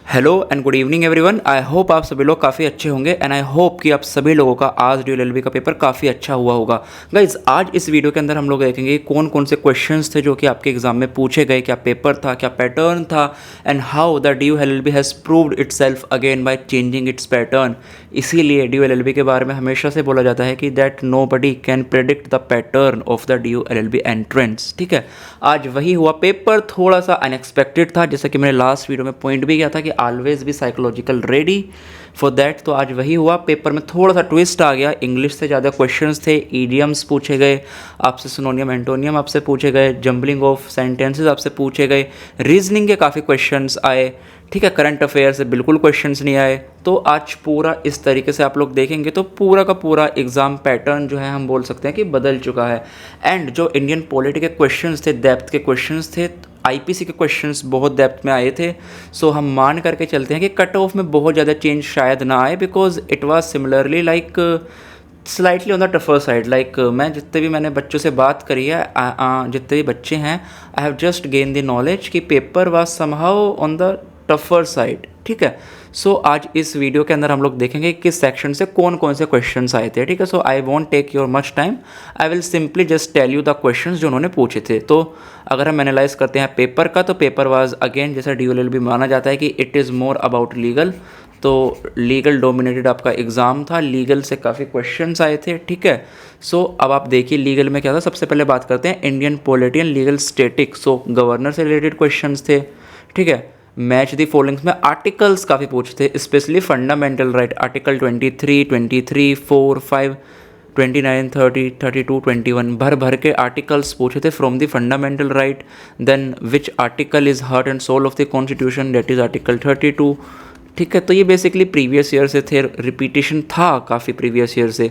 Hello and good evening everyone. I hope आप सभी लोग काफ़ी अच्छे होंगे एंड आई होप कि आप सभी लोगों का आज ड्यूल एलएलबी का पेपर काफ़ी अच्छा हुआ होगा। गाइज आज इस वीडियो के अंदर हम लोग देखेंगे कौन कौन से क्वेश्चंस थे जो कि आपके एग्जाम में पूछे गए, क्या पेपर था, क्या पैटर्न था, and how the DU LLB has proved itself again by changing its pattern. इसीलिए ड्यू एलएलबी के बारे में हमेशा से बोला जाता है कि that nobody can predict the pattern of the DU LLB entrance. ठीक है, आज वही हुआ। पेपर थोड़ा सा अनएक्सपेक्टेड था, जैसा कि मैंने लास्ट वीडियो में पॉइंट भी किया था कि always be psychological ready for that. तो आज वही हुआ। पेपर में थोड़ा सा ट्विस्ट आ गया, इंग्लिश से ज़्यादा क्वेश्चंस थे, ईडियम्स पूछे गए आपसे, सिनोनियम एंटोनियम आपसे पूछे गए, जंबलिंग ऑफ सेंटेंसेस आपसे पूछे गए, रीजनिंग के काफ़ी क्वेश्चंस आए। ठीक है, करंट अफेयर से बिल्कुल क्वेश्चंस नहीं आए। तो आज पूरा इस तरीके से आप लोग देखेंगे तो पूरा का पूरा एग्ज़ाम पैटर्न जो है हम बोल सकते हैं कि बदल चुका है। एंड जो इंडियन पॉलिटी के क्वेश्चंस थे, डेप्थ के क्वेश्चंस थे, आईपीसी के क्वेश्चंस बहुत डेप्थ में आए थे। सो हम मान करके चलते हैं कि कट ऑफ में बहुत ज़्यादा चेंज शायद ना आए, because it was similarly like slightly on the tougher side. Like मैं जितने भी मैंने बच्चों से बात करी है, जितने भी बच्चे हैं, I have just gain the knowledge कि paper was somehow on the tougher side. ठीक है, सो आज इस वीडियो के अंदर हम लोग देखेंगे किस सेक्शन से कौन कौन से क्वेश्चंस आए थे। ठीक है, so I won't take your much time, I will simply just tell you the questions जो उन्होंने पूछे थे। तो अगर हम एनालाइज करते हैं पेपर का, तो पेपर वाज अगेन जैसा DOLLB माना जाता है कि it is more about legal. तो लीगल डोमिनेटेड आपका एग्ज़ाम था, लीगल से काफ़ी क्वेश्चंस आए थे। ठीक है, सो अब आप देखिए लीगल में क्या था। सबसे पहले बात करते हैं Indian polity and legal static. So governor से रिलेटेड क्वेश्चंस थे। ठीक है, मैच दी फॉलोइंग्स में आर्टिकल्स काफ़ी पूछते थे, स्पेशली फंडामेंटल राइट, आर्टिकल 23, 23, 4, 5, 29, 30, 32, 21 भर भर के आर्टिकल्स पूछे थे from the fundamental right. Then which article is heart and soul of the constitution, that is article 32। ठीक है, तो ये बेसिकली प्रीवियस ईयर से थे, रिपीटिशन था काफ़ी प्रीवियस ईयर से।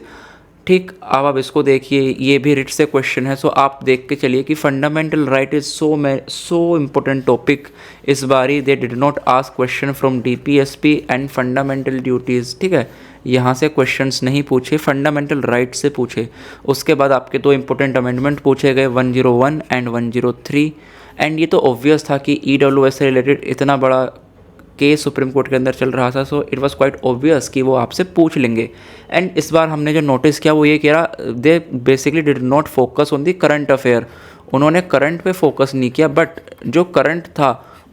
ठीक, अब आप इसको देखिए, ये भी रिट से क्वेश्चन है। सो आप देख के चलिए कि fundamental right is so important topic. इस बारी they did not ask question from DPSP and fundamental duties. ठीक है, यहाँ से क्वेश्चंस नहीं पूछे, फंडामेंटल राइट से पूछे। उसके बाद आपके दो इंपॉर्टेंट अमेंडमेंट पूछे गए, 101 एंड 103। एंड ये तो ऑब्वियस था कि EWS से रिलेटेड इतना बड़ा केस सुप्रीम कोर्ट के अंदर चल रहा था, so it was quite obvious कि वो आपसे पूछ लेंगे। एंड इस बार हमने जो नोटिस किया वो ये कह रहा, they basically did not focus on the current affair. उन्होंने करंट पे फोकस नहीं किया, बट जो करंट था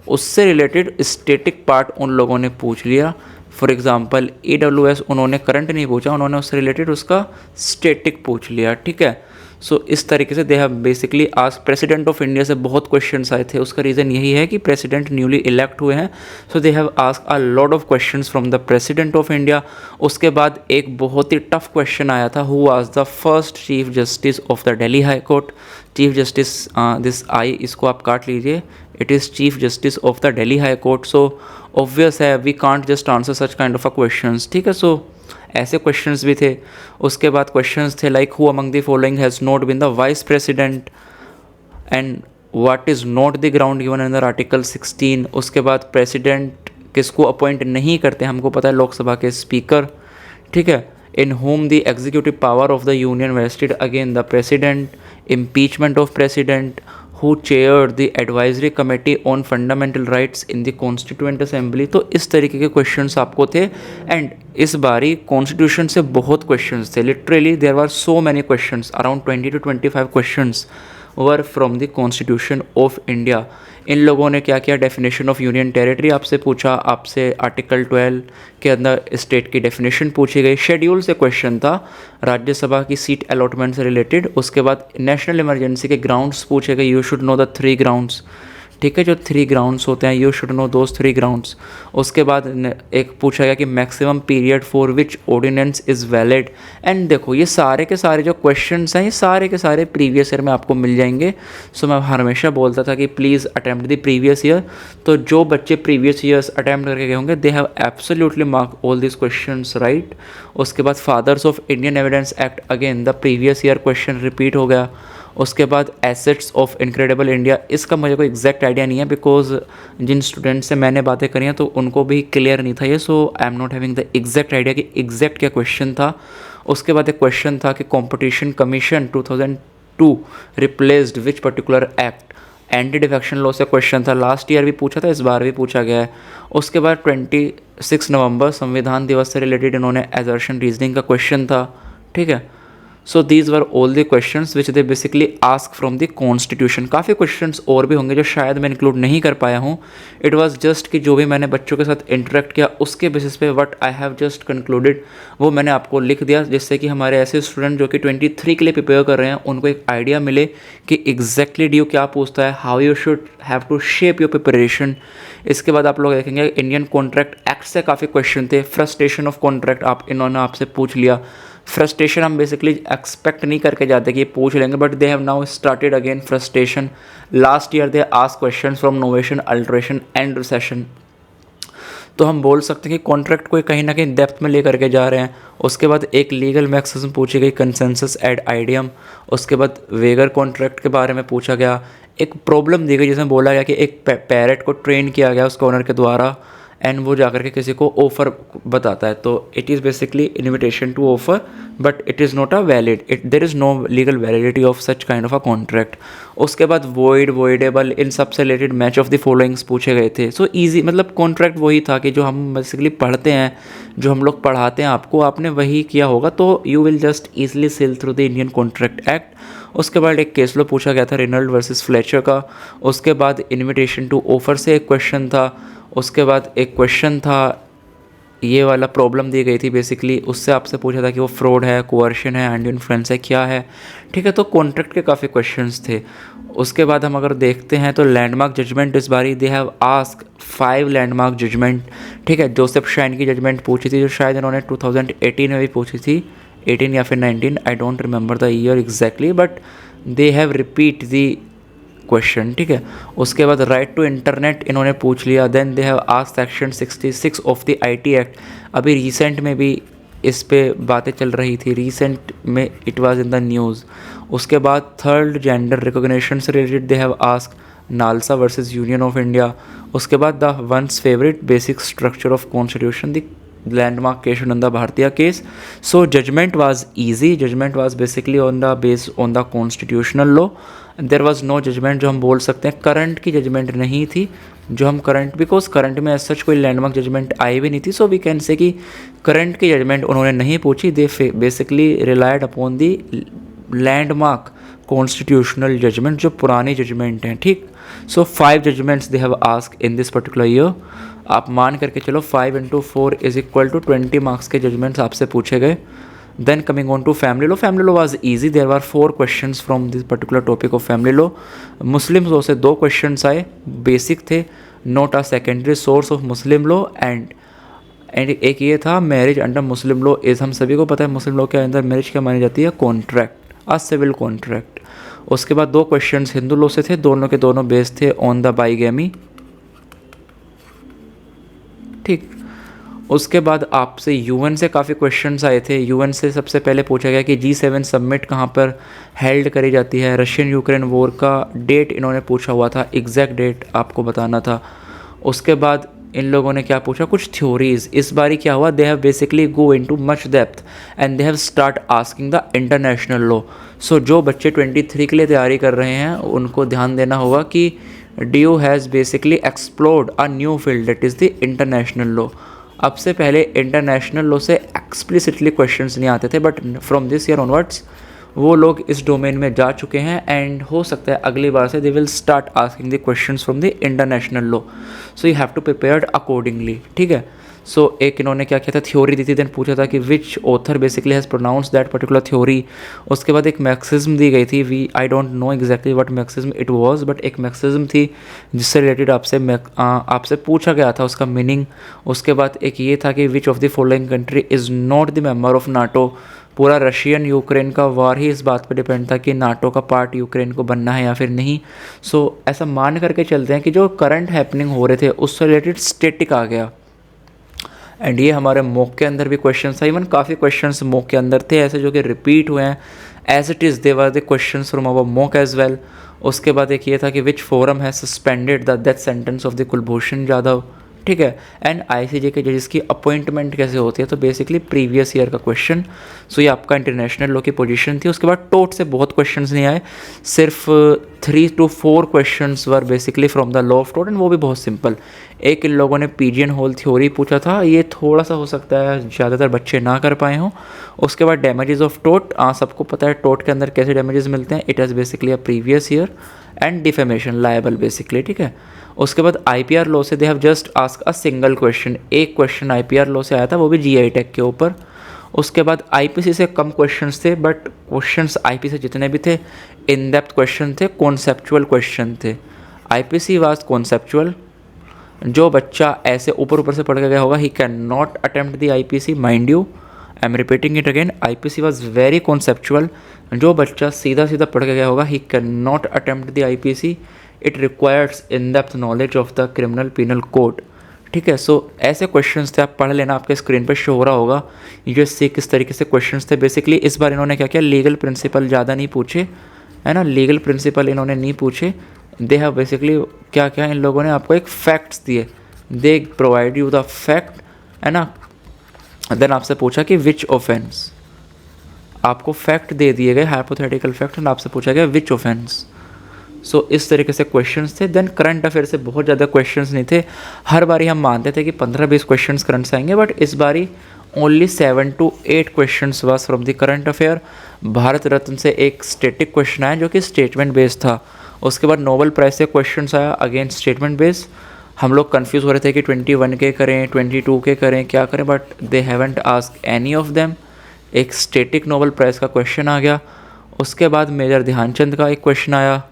उससे रिलेटेड स्टैटिक पार्ट उन लोगों ने पूछ लिया। फॉर एग्जांपल EWS उन्होंने करंट नहीं पूछा, उन्होंने उससे रिलेटेड उसका स्टैटिक पूछ लिया। ठीक है, सो इस तरीके से दे हैव बेसिकली आज प्रेसिडेंट ऑफ इंडिया से बहुत क्वेश्चंस आए थे। उसका रीज़न यही है कि प्रेसिडेंट न्यूली इलेक्ट हुए हैं, so they have asked a lot of questions from the president of India. उसके बाद एक बहुत ही टफ क्वेश्चन आया था, who was the first chief justice of the Delhi high court. Chief justice, this I इसको आप काट लीजिए, it is chief justice of the Delhi high court. So obvious है, we can't just answer such kind of a questions. ठीक है, सो ऐसे questions भी थे। उसके बाद क्वेश्चंस थे like who among the following has not been the vice president and what is not the ground given under article 16। उसके बाद प्रेसिडेंट किसको अपॉइंट नहीं करते, हमको पता है लोकसभा के स्पीकर। ठीक है, in whom the executive power of the union vested again the president, impeachment of president, who chaired the advisory committee on fundamental rights in the constituent assembly। तो इस तरीके के क्वेश्चंस आपको थे। एंड इस बारी कॉन्स्टिट्यूशन से बहुत क्वेश्चंस थे, literally there were so many questions, around 20 to 25 questions were from the constitution of India. इन लोगों ने क्या किया, डेफिनेशन ऑफ यूनियन टेरिटरी आपसे पूछा, आपसे आर्टिकल 12 के अंदर स्टेट की डेफिनेशन पूछी गई, शेड्यूल से क्वेश्चन था, राज्यसभा की सीट अलॉटमेंट से रिलेटेड। उसके बाद नेशनल इमरजेंसी के ग्राउंड्स पूछे गए, you should know the 3 grounds. ठीक है, जो 3 ग्राउंड्स होते हैं, you should know those 3 grounds. उसके बाद एक पूछा गया कि maximum period for which ordinance is valid. And देखो ये सारे के सारे जो क्वेश्चंस हैं, ये सारे के सारे प्रीवियस ईयर में आपको मिल जाएंगे। सो मैं हमेशा बोलता था कि please attempt the previous year. तो जो बच्चे प्रीवियस ईयर्स अटैम्प्ट करके गए होंगे, they have absolutely mark all this questions right. उसके बाद fathers of Indian evidence act, again the previous year question repeat हो गया। उसके बाद एसेट्स ऑफ इनक्रेडिबल इंडिया, इसका मुझे कोई एग्जैक्ट आइडिया नहीं है, बिकॉज जिन स्टूडेंट्स से मैंने बातें करी हैं तो उनको भी क्लियर नहीं था ये। So I am not having the exact idea कि एग्जैक्ट क्या क्वेश्चन था। उसके बाद एक क्वेश्चन था कि competition commission 2002 replaced which particular act. Anti defection law से क्वेश्चन था, लास्ट ईयर भी पूछा था, इस बार भी पूछा गया है। उसके बाद 26 नवंबर संविधान दिवस से रिलेटेड इन्होंने एजर्शन रीजनिंग का क्वेश्चन था, ठीक है। So these were all the questions which they basically ask from the constitution. काफ़ी क्वेश्चंस और भी होंगे जो शायद मैं इंक्लूड नहीं कर पाया हूँ। इट वाज जस्ट कि जो भी मैंने बच्चों के साथ इंटरेक्ट किया उसके बेसिस पे what I have just concluded वो मैंने आपको लिख दिया, जिससे कि हमारे ऐसे स्टूडेंट जो कि 23 के लिए प्रिपेयर कर रहे हैं उनको एक आइडिया मिले कि एग्जैक्टली डी क्या पूछता है, how you should have to shape your preparation. इसके बाद आप लोग देखेंगे इंडियन कॉन्ट्रैक्ट एक्ट से काफ़ी क्वेश्चन थे। फ्रस्ट्रेशन ऑफ कॉन्ट्रैक्ट इन्होंने आपसे पूछ लिया। फ्रस्ट्रेशन हम बेसिकली एक्सपेक्ट नहीं करके जाते कि ये पूछ लेंगे, but they have now started again frustration. Last year they ask questions from novation, alteration and recession. तो हम बोल सकते हैं कि कॉन्ट्रैक्ट को कहीं ना कहीं डेप्थ में लेकर के जा रहे हैं। उसके बाद एक लीगल मैक्सिज्म पूछी गई, कंसेंसस एड आइडियम। उसके बाद वेगर कॉन्ट्रैक्ट के बारे में पूछा गया। एक प्रॉब्लम दी गई जिसमें बोला गया कि एक पैरेट को ट्रेन किया गया उसके ओनर के द्वारा एंड वो जाकर के किसी को ऑफ़र बताता है, तो it is basically invitation to offer but it is not a valid, there is no legal validity of such kind of a contract. उसके बाद वॉइड, वॉइडेबल, इन सब से related match of the followings पूछे गए थे। सो ईजी, मतलब contract वही था कि जो हम बेसिकली पढ़ते हैं, जो हम लोग पढ़ाते हैं आपको, आपने वही किया होगा, तो you will just easily sail through the Indian contract act. उसके बाद एक केस लॉ पूछा गया था रेनल्ड वर्सेस फ्लेचर का। उसके बाद इन्विटेशन टू ऑफ़र से एक क्वेश्चन था। उसके बाद एक क्वेश्चन था, ये वाला प्रॉब्लम दी गई थी बेसिकली, उससे आपसे पूछा था कि वो फ्रॉड है, कोअर्शन है, एंड इन्फ्लुएंस है, क्या है, ठीक है। तो कॉन्ट्रैक्ट के काफ़ी क्वेश्चंस थे। उसके बाद हम अगर देखते हैं तो लैंडमार्क जजमेंट, इस बारी they have ask 5 landmark judgement, ठीक है। जोसेफ शाइन की जजमेंट पूछी थी जो शायद इन्होंने 2018 में भी पूछी थी, 18 या फिर 19, I don't remember the year exactly, but they have repeat the question, ठीक है। उसके बाद राइट टू इंटरनेट इन्होंने पूछ लिया। Then they have asked section 66 of the IT act. अभी रिसेंट में भी इस पे बातें चल रही थी, रिसेंट में it was in the news. उसके बाद थर्ड जेंडर रिकॉग्निशन से related they have asked NALSA versus union of India. उसके बाद the ones favourite basic structure of constitution, the landmark Keshananda Bhartiya case. So judgment was easy. Judgment was basically on the based on the constitutional law. There was no judgment जो हम बोल सकते हैं current की judgement नहीं थी, जो हम करंट, बिकॉज करंट में सच कोई लैंडमार्क जजमेंट आई भी नहीं थी। सो वी कैन से कि करंट की जजमेंट उन्होंने नहीं पूछी। They basically relied upon the landmark constitutional judgement, जो पुरानी जजमेंट हैं, ठीक। So 5 judgements they have ask in this particular year. आप मान करके चलो 5 × 4 इज इक्वल टू 20 मार्क्स के जजमेंट्स आपसे पूछे गए। Then coming on to family law, family law was easy, there were 4 questions from this particular topic of family law. Muslim law से 2 questions आए, बेसिक थे, not a secondary source of Muslim law, and एक ये था marriage under Muslim law is, हम सभी को पता है मुस्लिम लॉ के अंदर मैरिज क्या मानी जाती है, कॉन्ट्रैक्ट, अ सिविल कॉन्ट्रैक्ट। उसके बाद 2 क्वेश्चंस हिंदू लॉ से थे, दोनों के दोनों बेस्ड थे ऑन द बाइगेमी, ठीक। उसके बाद आपसे यूएन से काफ़ी क्वेश्चंस आए थे। यूएन से सबसे पहले पूछा गया कि G7 समिट कहाँ पर हेल्ड करी जाती है। रशियन यूक्रेन वॉर का डेट इन्होंने पूछा हुआ था, एग्जैक्ट डेट आपको बताना था। उसके बाद इन लोगों ने क्या पूछा, कुछ थ्योरीज। इस बारी क्या हुआ, they have basically go into much depth and they have start asking the international law. So जो बच्चे 23 के लिए तैयारी कर रहे हैं उनको ध्यान देना होगा कि DU has basically explored a new field, that is the international law. अब से पहले इंटरनेशनल लॉ से एक्सप्लिसिटली क्वेश्चंस नहीं आते थे, but from this year onwards वो लोग इस डोमेन में जा चुके हैं एंड हो सकता है अगली बार से they will start asking the questions from the international law. So you have to prepared accordingly, ठीक है। सो एक इन्होंने क्या किया था, थ्योरी दी थी, देन पूछा था कि which author basically has pronounce that particular theory. उसके बाद एक मैक्सिज्म दी गई थी, I don't know exactly what maxim it was, but एक मैक्सिज्म थी जिससे रिलेटेड आपसे पूछा गया था उसका मीनिंग। उसके बाद एक ये था कि which of the following country is not the member of NATO. पूरा रशियन यूक्रेन का वार ही इस बात पर डिपेंड था कि नाटो का पार्ट यूक्रेन को बनना है या फिर नहीं। सो ऐसा मान करके चलते हैं कि जो करंट हैपनिंग हो रहे थे उससे रिलेटेड स्टेटिक आ गया। एंड ये हमारे मॉक के अंदर भी क्वेश्चंस था, इवन काफ़ी क्वेश्चंस मॉक के अंदर थे ऐसे जो कि रिपीट हुए हैं as it is, they were the questions from our mock as well. उसके बाद एक ये था कि विच फोरम है suspended the death sentence of the Kulbhushan Jadhav, ठीक है। एंड आईसीजे के जजेस की अपॉइंटमेंट कैसे होती है, तो बेसिकली प्रीवियस ईयर का क्वेश्चन। सो ये आपका इंटरनेशनल लॉ की पोजीशन थी। उसके बाद टोट से बहुत क्वेश्चंस नहीं आए, सिर्फ 3 to 4 questions were basically from the law of टोट, एंड वो भी बहुत सिंपल। एक इन लोगों ने पिजियन होल थ्योरी पूछा था, ये थोड़ा सा हो सकता है ज़्यादातर बच्चे ना कर पाए हों। उसके बाद डैमेजेस ऑफ टोट, सबको पता है टोट के अंदर कैसे डैमेजेस मिलते हैं, it is basically a previous year. And defamation liable basically, ठीक है। उसके बाद आईपीआर लॉ से they have just ask a single question, एक क्वेश्चन आईपीआर लॉ से आया था, वो भी जीआई टेक के ऊपर। उसके बाद आईपीसी से कम क्वेश्चंस थे, बट क्वेश्चंस आईपीसी जितने भी थे इन डेप्थ क्वेश्चन थे, कॉन्सेप्चुअल क्वेश्चन थे। IPC was conceptual. जो बच्चा ऐसे ऊपर ऊपर से पढ़ के गया होगा, he can not attempt the IPC, mind you, I am repeating it again, IPC was very conceptual. जो बच्चा सीधा सीधा पढ़ के गया होगा, he can not attempt the IPC, it requires in depth knowledge of the criminal penal code, ठीक है। सो ऐसे क्वेश्चंस थे, आप पढ़ लेना, आपके स्क्रीन पे शो हो रहा होगा यूएससी किस तरीके से क्वेश्चंस थे। बेसिकली इस बार इन्होंने क्या किया, लीगल प्रिंसिपल ज़्यादा नहीं पूछे, है ना, लीगल प्रिंसिपल इन्होंने नहीं पूछे। दे हैव बेसिकली क्या क्या इन लोगों ने आपको एक फैक्ट्स दिए, they provide you the fact, है ना। देन आपसे पूछा कि विच ऑफेंस, आपको फैक्ट दे दिए गए, हाइपोथेटिकल फैक्ट, एंड आपसे पूछा गया विच ऑफेंस। सो इस तरीके से क्वेश्चंस थे। देन करंट अफेयर से बहुत ज़्यादा क्वेश्चंस नहीं थे। हर बारी हम मानते थे कि 15-20 क्वेश्चंस करंट से आएंगे, बट इस बारी only 7 to 8 questions was from the current affair. Bharat Ratna से एक स्टेटिक क्वेश्चन आया जो कि स्टेटमेंट बेस्ड था। उसके बाद नोबेल प्राइज से क्वेश्चंस आया, अगेन स्टेटमेंट बेस्ड। हम लोग कन्फ्यूज़ हो रहे थे कि 21 के करें, 22 के करें, क्या करें, but they haven't asked any of them. एक स्टेटिक नोबेल प्राइज़ का क्वेश्चन आ गया। उसके बाद मेजर ध्यानचंद का एक क्वेश्चन आया।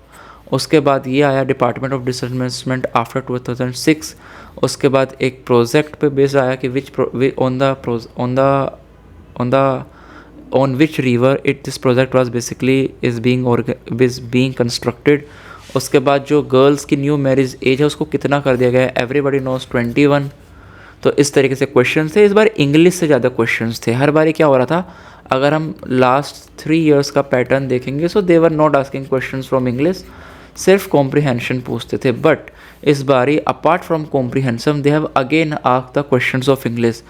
उसके बाद ये आया डिपार्टमेंट ऑफ डिसइन्वेस्टमेंट आफ्टर 2006। उसके बाद एक प्रोजेक्ट पे बेस्ड आया कि on which river this project was basically is being constructed. उसके बाद जो गर्ल्स की न्यू मैरिज एज है उसको कितना कर दिया गया है, एवरीबडी नोज 21। तो इस तरीके से क्वेश्चन थे। इस बार इंग्लिश से ज़्यादा क्वेश्चंस थे। हर बार क्या हो रहा था, अगर हम लास्ट 3 years का पैटर्न देखेंगे, so they were not asking questions from English, सिर्फ कॉम्प्रीहेंशन पूछते थे। बट इस बारी apart from comprehension they have again asked the questions of English.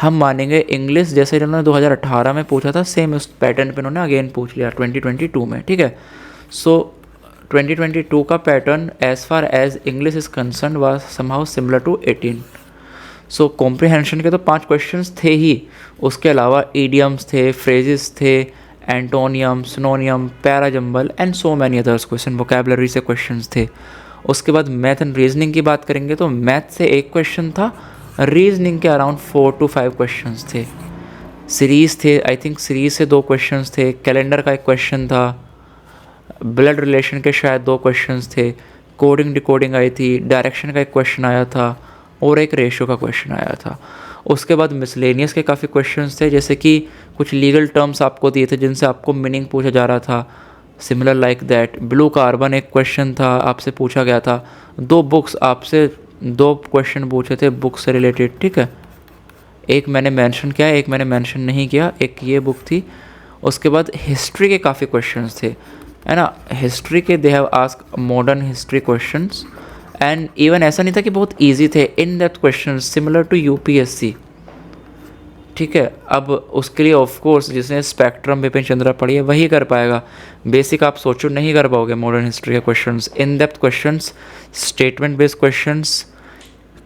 हम मानेंगे इंग्लिश जैसे इन्होंने 2018 में पूछा था, सेम उस पैटर्न पे इन्होंने अगेन पूछ लिया 2022 में, ठीक है। सो 2022 का pattern as far as English is concern was somehow similar to 18। So comprehension के तो 5 क्वेश्चंस थे ही, उसके अलावा ईडियम्स थे, फ्रेजेस थे, antonym, सिनोनियम, parajumble and so many others question, vocabulary से क्वेश्चंस थे। उसके बाद मैथ एंड रीजनिंग की बात करेंगे तो मैथ से एक क्वेश्चन था, रीजनिंग के अराउंड 4 to 5 क्वेश्चंस थे। सीरीज़ थे, आई थिंक सीरीज़ से 2 क्वेश्चंस थे, कैलेंडर का एक क्वेश्चन था, ब्लड रिलेशन के शायद 2 क्वेश्चंस थे, कोडिंग डिकोडिंग आई थी, डायरेक्शन का एक क्वेश्चन आया था और एक रेशियो का क्वेश्चन आया था। उसके बाद मिसलेनियस के काफ़ी क्वेश्चंस थे, जैसे कि कुछ लीगल टर्म्स आपको दिए थे जिनसे आपको मीनिंग पूछा जा रहा था, similar like that. Blue carbon एक क्वेश्चन था, आपसे पूछा गया था। 2 बुक्स आपसे 2 क्वेश्चन पूछे थे बुक से रिलेटेड, ठीक है। एक मैंने मेंशन किया, एक मैंने मेंशन नहीं किया, एक ये बुक थी। उसके बाद हिस्ट्री के काफ़ी क्वेश्चंस थे, है ना। हिस्ट्री के they have asked modern history questions, and even ऐसा नहीं था कि बहुत इजी थे, in depth questions similar to UPSC, ठीक है। अब उसके लिए ऑफ कोर्स जिसने स्पेक्ट्रम बिपिन चंद्रा पढ़ी है वही कर पाएगा, बेसिक आप सोचो नहीं कर पाओगे मॉडर्न हिस्ट्री के क्वेश्चंस। इन depth questions, statement based questions,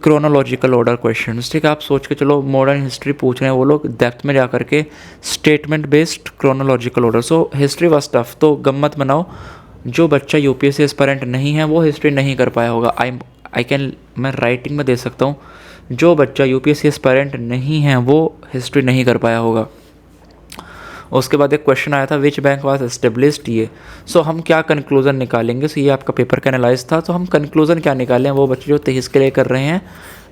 chronological order questions, ठीक है। आप सोच के चलो मॉडर्न हिस्ट्री पूछ रहे हैं वो लोग डेप्थ में जा करके, statement based chronological order. So history was tough, तो गम्मत बनाओ जो बच्चा यूपीएससी एस्पायरेंट नहीं है वो हिस्ट्री नहीं कर पाया होगा। मैं राइटिंग में दे सकता हूँ, जो बच्चा यूपीएससी एस्पायरेंट नहीं है वो हिस्ट्री नहीं कर पाया होगा। उसके बाद एक क्वेश्चन आया था विच बैंक वाज एस्टेब्लिश्ड, ये। सो हम क्या कंक्लूजन निकालेंगे, सो ये आपका पेपर का एनालाइज था, तो हम कंक्लूजन क्या निकालें, वो बच्चे जो 23 के लिए कर रहे हैं,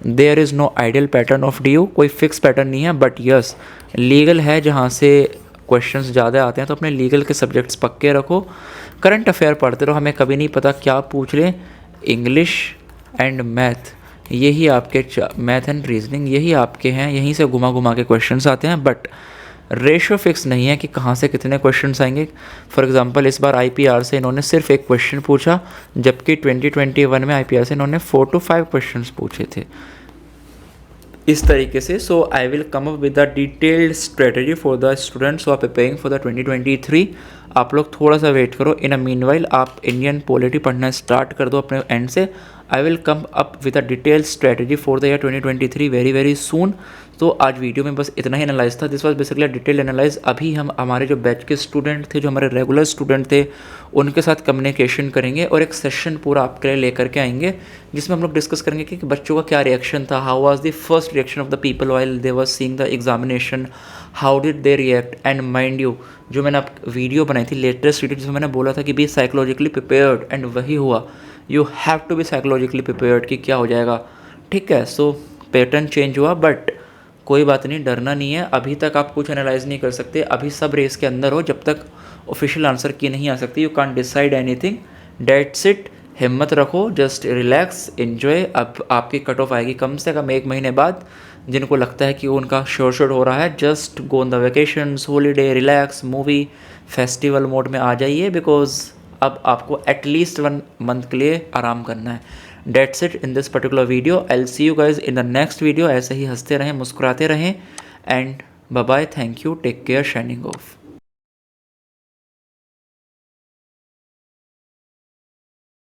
there is no ideal pattern of DU, कोई फिक्स पैटर्न नहीं है, बट यस लीगल है जहाँ से क्वेश्चंस ज़्यादा आते हैं, तो अपने लीगल के सब्जेक्ट्स पक्के रखो, करंट अफेयर पढ़ते रहो, हमें कभी नहीं पता क्या पूछ लें। इंग्लिश एंड मैथ, यही आपके मैथ एंड रीजनिंग यही आपके हैं, यहीं से घुमा घुमा के क्वेश्चंस आते हैं, बट रेशियो फिक्स नहीं है कि कहाँ से कितने क्वेश्चंस आएंगे। फॉर एग्जांपल इस बार आईपीआर से इन्होंने सिर्फ एक क्वेश्चन पूछा, जबकि 2021 में आईपीआर से इन्होंने 4 to 5 क्वेश्चंस पूछे थे। इस तरीके से। So I will come up with the detailed strategy for the students who are preparing for the 2023। आप लोग थोड़ा सा वेट करो। इन अ मीनवाइल आप इंडियन पॉलिटी पढ़ना स्टार्ट कर दो अपने एंड से। I will come up with a detailed strategy for the year 2023 very very soon. तो आज वीडियो में बस इतना ही एनालाइज था। This was basically detail analyse. अभी हम हमारे जो बैच के स्टूडेंट थे, जो हमारे रेगुलर स्टूडेंट थे, उनके साथ कम्युनिकेशन करेंगे और एक सेशन पूरा आपके लिए लेकर के आएंगे, जिसमें हम लोग डिस्कस करेंगे कि बच्चों का क्या रिएक्शन था, how was the first reaction of the people while they were seeing the examination, how did they react. And mind you, जो मैंने आप वीडियो बनाई थी लेटेस्ट वीडियो, जिसमें मैंने बोला था कि बी साइकोलॉजिकली प्रिपेयर्ड, एंड वही हुआ। You have to be psychologically prepared कि क्या हो जाएगा। ठीक है, सो पैटर्न चेंज हुआ, बट कोई बात नहीं, डरना नहीं है। अभी तक आप कुछ एनालाइज नहीं कर सकते, अभी सब रेस के अंदर हो, जब तक ऑफिशियल आंसर की नहीं आ सकती। You can't decide anything, that's it. हिम्मत रखो, जस्ट रिलैक्स, एन्जॉय। अब आपकी कट ऑफ आएगी कम से कम 1 महीने बाद। जिनको लगता है कि उनका शोर हो रहा है, just go on the vacations, holiday, relax, movie, festival mode में आ जाइए, बिकॉज अब आपको एटलीस्ट 1 मंथ के लिए आराम करना है। That's it in this particular video. I will see you guys in the next video. ऐसे ही हंसते रहें, मुस्कुराते रहें, and bye bye, thank you, take care, signing of.